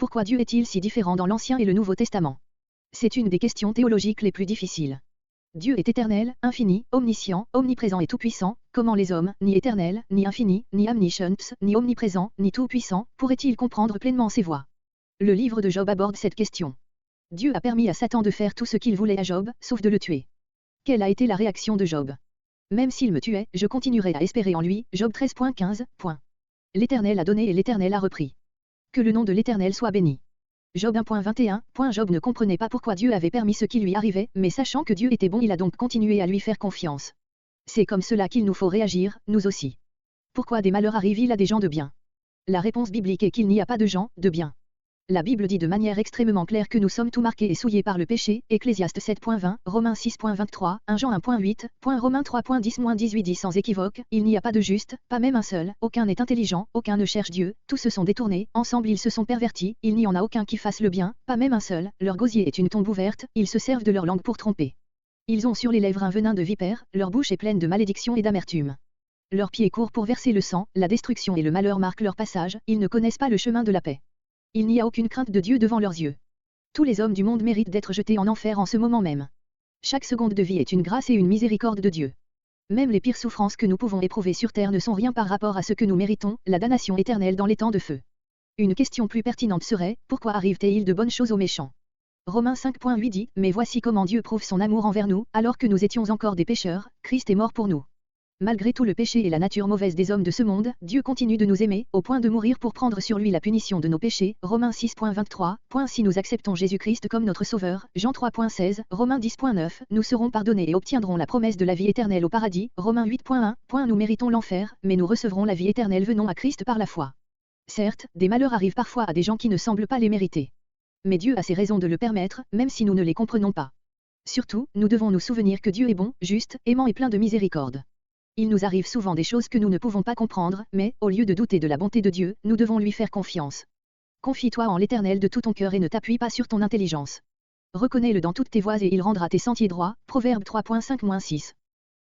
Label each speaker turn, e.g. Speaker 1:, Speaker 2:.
Speaker 1: Pourquoi Dieu est-il si différent dans l'Ancien et le Nouveau Testament? C'est une des questions théologiques les plus difficiles. Dieu est éternel, infini, omniscient, omniprésent et tout-puissant. Comment les hommes, ni éternels, ni infinis, ni omniscients, ni omniprésents, ni tout-puissants, pourraient-ils comprendre pleinement ses voies? Le livre de Job aborde cette question. Dieu a permis à Satan de faire tout ce qu'il voulait à Job, sauf de le tuer. Quelle a été la réaction de Job? Même s'il me tuait, je continuerai à espérer en lui. Job 13.15. L'Éternel a donné et l'Éternel a repris. Que le nom de l'Éternel soit béni. Job 1.21. Job ne comprenait pas pourquoi Dieu avait permis ce qui lui arrivait, mais sachant que Dieu était bon, il a donc continué à lui faire confiance. C'est comme cela qu'il nous faut réagir, nous aussi. Pourquoi des malheurs arrivent-ils à des gens de bien? La réponse biblique est qu'il n'y a pas de gens de bien. La Bible dit de manière extrêmement claire que nous sommes tout marqués et souillés par le péché, Ecclésiaste 7.20, Romains 6.23, 1 Jean 1.8, Romains 3.10-18 dit sans équivoque, il n'y a pas de juste, pas même un seul, aucun n'est intelligent, aucun ne cherche Dieu, tous se sont détournés, ensemble ils se sont pervertis, il n'y en a aucun qui fasse le bien, pas même un seul, leur gosier est une tombe ouverte, ils se servent de leur langue pour tromper. Ils ont sur les lèvres un venin de vipère, leur bouche est pleine de malédiction et d'amertume. Leurs pieds courent pour verser le sang, la destruction et le malheur marquent leur passage, ils ne connaissent pas le chemin de la paix. Il n'y a aucune crainte de Dieu devant leurs yeux. Tous les hommes du monde méritent d'être jetés en enfer en ce moment même. Chaque seconde de vie est une grâce et une miséricorde de Dieu. Même les pires souffrances que nous pouvons éprouver sur terre ne sont rien par rapport à ce que nous méritons, la damnation éternelle dans les temps de feu. Une question plus pertinente serait, pourquoi arrive-t-il de bonnes choses aux méchants? Romains 5.8 dit, mais voici comment Dieu prouve son amour envers nous, alors que nous étions encore des pécheurs, Christ est mort pour nous. Malgré tout le péché et la nature mauvaise des hommes de ce monde, Dieu continue de nous aimer, au point de mourir pour prendre sur lui la punition de nos péchés, Romains 6.23, Si nous acceptons Jésus-Christ comme notre Sauveur, Jean 3.16, Romains 10.9, nous serons pardonnés et obtiendrons la promesse de la vie éternelle au paradis, Romains 8.1, Nous méritons l'enfer, mais nous recevrons la vie éternelle venant à Christ par la foi. Certes, des malheurs arrivent parfois à des gens qui ne semblent pas les mériter. Mais Dieu a ses raisons de le permettre, même si nous ne les comprenons pas. Surtout, nous devons nous souvenir que Dieu est bon, juste, aimant et plein de miséricorde. Il nous arrive souvent des choses que nous ne pouvons pas comprendre, mais, au lieu de douter de la bonté de Dieu, nous devons lui faire confiance. Confie-toi en l'Éternel de tout ton cœur et ne t'appuie pas sur ton intelligence. Reconnais-le dans toutes tes voies et il rendra tes sentiers droits, Proverbe 3.5-6.